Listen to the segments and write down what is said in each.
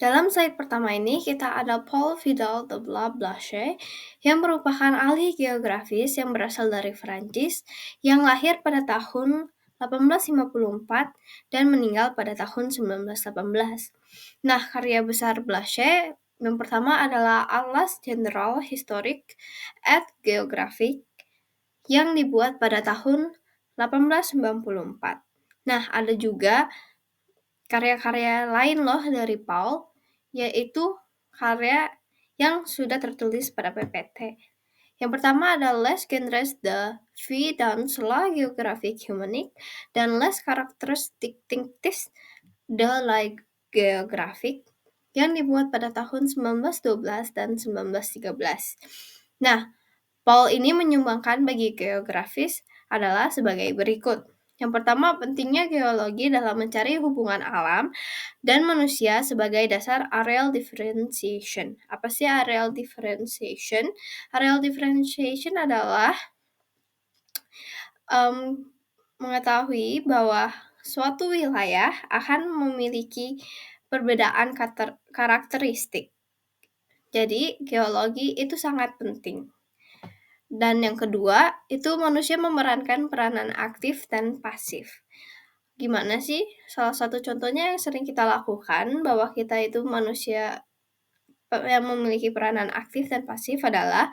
Dalam slide pertama ini kita ada Paul Vidal de Blanchet yang merupakan ahli geografis yang berasal dari Prancis yang lahir pada tahun 1854 dan meninggal pada tahun 1918. Nah, karya besar Blanchet yang pertama adalah Atlas General Historique et Géographique yang dibuat pada tahun 1894. Nah, ada juga karya-karya lain loh dari Paul, yaitu karya yang sudah tertulis pada PPT. Yang pertama ada Les Genres de Vie dans la Géographie Humanique dan Les Caractéristiques de la Géographie yang dibuat pada tahun 1912 dan 1913. Nah, Paul ini menyumbangkan bagi geografis adalah sebagai berikut. Yang pertama, pentingnya geologi dalam mencari hubungan alam dan manusia sebagai dasar areal differentiation. Apa sih areal differentiation? Areal differentiation adalah mengetahui bahwa suatu wilayah akan memiliki perbedaan karakteristik. Jadi, geologi itu sangat penting. Dan yang kedua, itu manusia memerankan peranan aktif dan pasif. Gimana sih? Salah satu contohnya yang sering kita lakukan bahwa kita itu manusia yang memiliki peranan aktif dan pasif adalah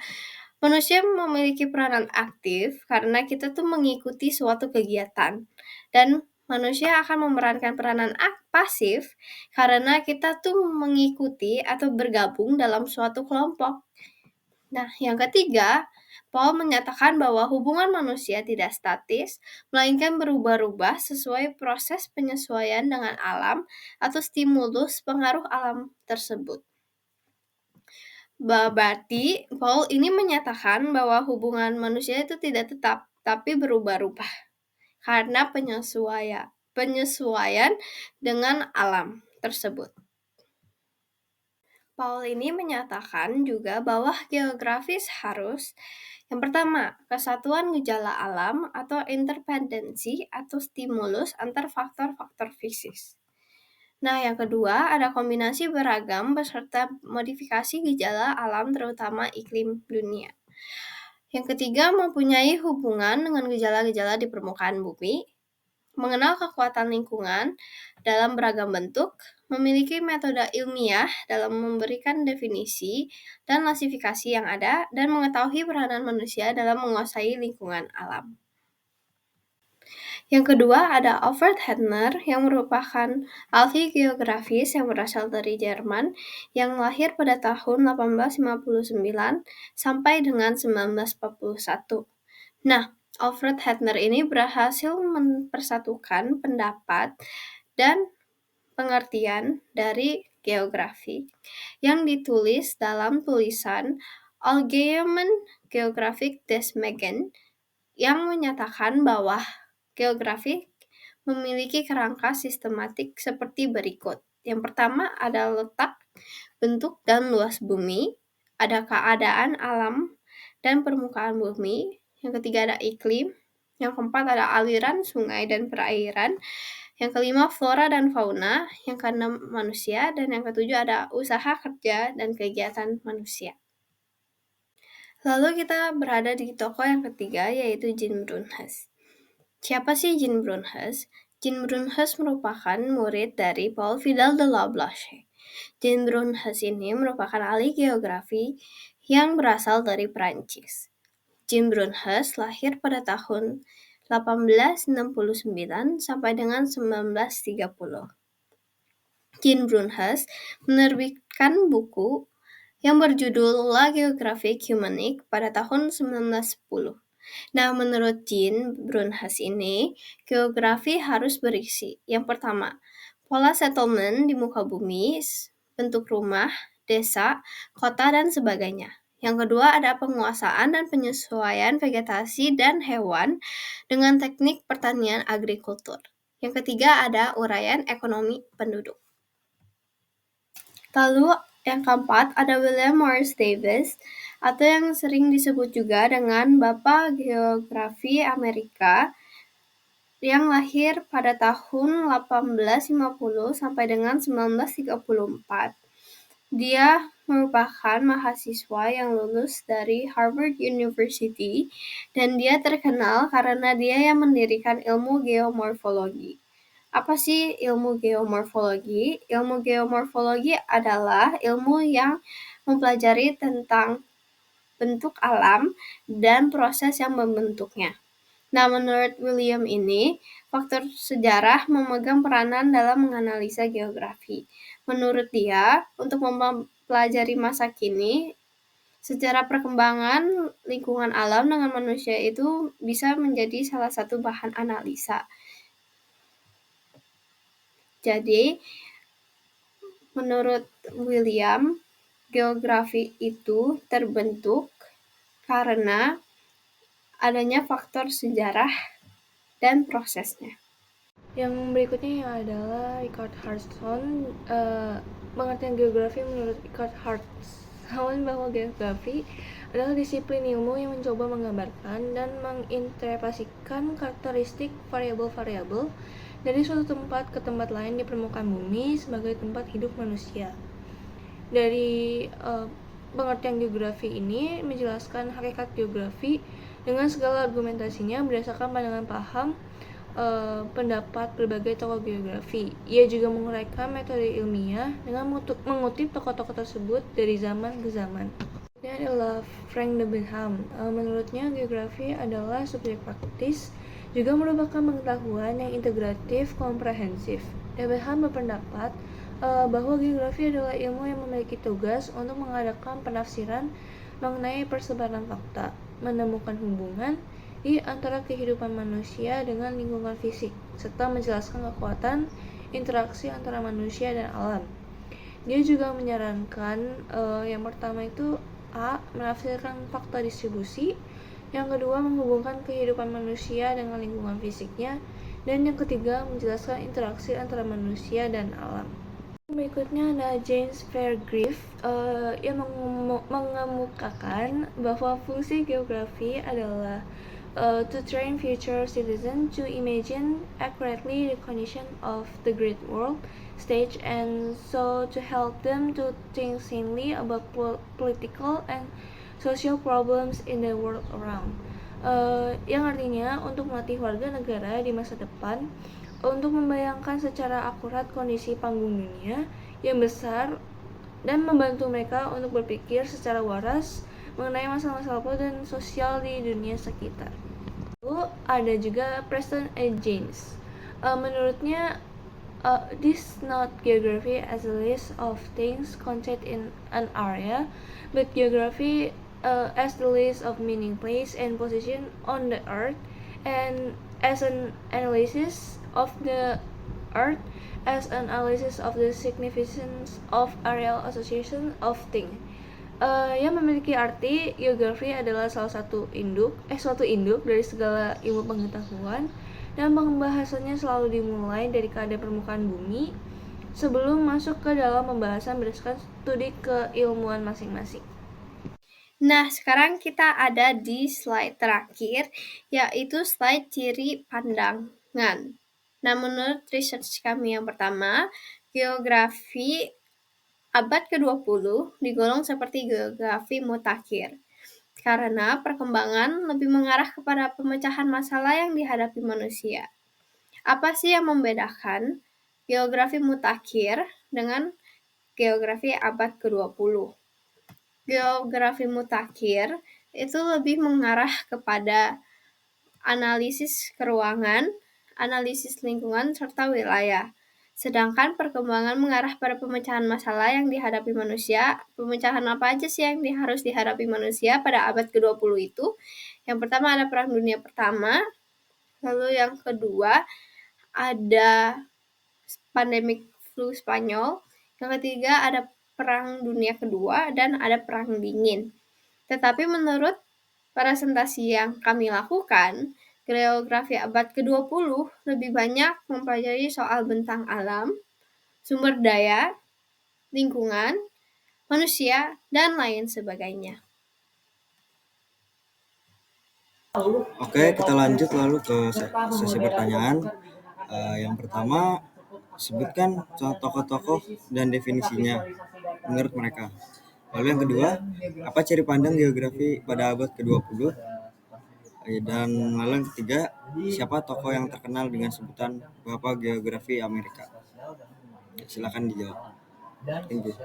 manusia memiliki peranan aktif karena kita tuh mengikuti suatu kegiatan. Dan manusia akan memerankan peranan pasif karena kita tuh mengikuti atau bergabung dalam suatu kelompok. Nah, yang ketiga, Paul menyatakan bahwa hubungan manusia tidak statis, melainkan berubah-ubah sesuai proses penyesuaian dengan alam atau stimulus pengaruh alam tersebut. Berarti, Paul ini menyatakan bahwa hubungan manusia itu tidak tetap, tapi berubah-ubah karena penyesuaian dengan alam tersebut. Paul ini menyatakan juga bahwa geografis harus yang pertama, kesatuan gejala alam atau interdependensi atau stimulus antar faktor-faktor fisik. Nah, yang kedua, ada kombinasi beragam beserta modifikasi gejala alam terutama iklim dunia. Yang ketiga, mempunyai hubungan dengan gejala-gejala di permukaan bumi, mengenal kekuatan lingkungan dalam beragam bentuk, memiliki metode ilmiah dalam memberikan definisi dan klasifikasi yang ada, dan mengetahui peranan manusia dalam menguasai lingkungan alam. Yang kedua ada Alfred Hettner yang merupakan ahli geografis yang berasal dari Jerman yang lahir pada tahun 1859 sampai dengan 1941. Nah, Alfred Hettner ini berhasil mempersatukan pendapat dan pengertian dari geografi yang ditulis dalam tulisan Allgemeine Geographic des Menschen yang menyatakan bahwa geografi memiliki kerangka sistematik seperti berikut. Yang pertama ada letak, bentuk, dan luas bumi, ada keadaan alam dan permukaan bumi, yang ketiga ada iklim, yang keempat ada aliran sungai dan perairan, yang kelima flora dan fauna, yang keenam manusia, dan yang ketujuh ada usaha kerja dan kegiatan manusia. Lalu kita berada di tokoh yang ketiga yaitu Jean Brunhes. Siapa sih Jean Brunhes? Jean Brunhes merupakan murid dari Paul Vidal de Blanchet. Jean Brunhes ini merupakan ahli geografi yang berasal dari Prancis. Jean Brunhes lahir pada tahun 1869 sampai dengan 1930. Jean Brunhes menerbitkan buku yang berjudul La Géographie Humanique pada tahun 1910. Nah, menurut Jean Brunhes ini, geografi harus berisi. Yang pertama, pola settlement di muka bumi, bentuk rumah, desa, kota, dan sebagainya. Yang kedua, ada penguasaan dan penyesuaian vegetasi dan hewan dengan teknik pertanian agrikultur. Yang ketiga, ada uraian ekonomi penduduk. Lalu, yang keempat, ada William Morris Davis, atau yang sering disebut juga dengan Bapak Geografi Amerika, yang lahir pada tahun 1850 sampai dengan 1934. Dia merupakan mahasiswa yang lulus dari Harvard University dan dia terkenal karena dia yang mendirikan ilmu geomorfologi. Apa sih ilmu geomorfologi? Ilmu geomorfologi adalah ilmu yang mempelajari tentang bentuk alam dan proses yang membentuknya. Nah, menurut William ini, faktor sejarah memegang peranan dalam menganalisa geografi. Menurut dia, untuk mempelajari masa kini, secara perkembangan lingkungan alam dengan manusia itu bisa menjadi salah satu bahan analisa. Jadi, menurut William, geografi itu terbentuk karena adanya faktor sejarah dan prosesnya. Yang berikutnya adalah Richard Hartson. Pengertian geografi menurut Richard Hartson bahwa geografi adalah disiplin ilmu yang mencoba menggambarkan dan menginterpretasikan karakteristik variabel-variabel dari suatu tempat ke tempat lain di permukaan bumi sebagai tempat hidup manusia. Dari pengertian geografi ini menjelaskan hakikat geografi dengan segala argumentasinya berdasarkan pandangan paham pendapat berbagai tokoh geografi. Ia juga menguraikan metode ilmiah dengan mengutip tokoh-tokoh tersebut dari zaman ke zaman. Ini adalah Frank Debenham. Menurutnya geografi adalah subjek praktis, juga merupakan pengetahuan yang integratif komprehensif. Debenham berpendapat bahwa geografi adalah ilmu yang memiliki tugas untuk mengadakan penafsiran mengenai persebaran fakta, menemukan hubungan di antara kehidupan manusia dengan lingkungan fisik, serta menjelaskan kekuatan interaksi antara manusia dan alam. Dia juga menyarankan yang pertama itu menafsirkan fakta distribusi, yang kedua menghubungkan kehidupan manusia dengan lingkungan fisiknya, dan yang ketiga menjelaskan interaksi antara manusia dan alam. Berikutnya ada James Fairgrieve yang mengemukakan bahwa fungsi geografi adalah to train future citizens to imagine accurately the condition of the great world stage, and so to help them to think sanely about political and social problems in the world around. Yang artinya untuk melatih warga negara di masa depan untuk membayangkan secara akurat kondisi panggung dunia yang besar dan membantu mereka untuk berpikir secara waras mengenai masalah-masalah politik dan sosial di dunia sekitar. Lalu ada juga Preston A. James. Menurutnya, this not geography as a list of things contained in an area, but geography as the list of meaning, place, and position on the earth, and as an analysis of the earth, as an analysis of the significance of areal association of things. Yang memiliki arti geografi adalah suatu induk dari segala ilmu pengetahuan, dan pembahasannya selalu dimulai dari keadaan permukaan bumi sebelum masuk ke dalam pembahasan berdasarkan studi keilmuan masing-masing. Nah, sekarang kita ada di slide terakhir, yaitu slide ciri pandangan. Nah, menurut research kami yang pertama, geografi abad ke-20 digolong seperti geografi mutakhir, karena perkembangan lebih mengarah kepada pemecahan masalah yang dihadapi manusia. Apa sih yang membedakan geografi mutakhir dengan geografi abad ke-20? Geografi mutakhir itu lebih mengarah kepada analisis keruangan, analisis lingkungan, serta wilayah. Sedangkan perkembangan mengarah pada pemecahan masalah yang dihadapi manusia. Pemecahan apa aja sih yang harus dihadapi manusia pada abad ke-20 itu? Yang pertama ada Perang Dunia Pertama, lalu yang kedua ada pandemik flu Spanyol, yang ketiga ada Perang Dunia Kedua, dan ada Perang Dingin. Tetapi menurut presentasi yang kami lakukan, geografi abad ke-20 lebih banyak mempelajari soal bentang alam, sumber daya, lingkungan, manusia, dan lain sebagainya. Oke, kita lanjut lalu ke sesi pertanyaan. Yang pertama, sebutkan tokoh-tokoh dan definisinya menurut mereka. Lalu yang kedua, apa ciri pandang geografi pada abad ke-20? Dan lalu yang ketiga, siapa tokoh yang terkenal dengan sebutan Bapak Geografi Amerika? Silakan dijawab. Thank you.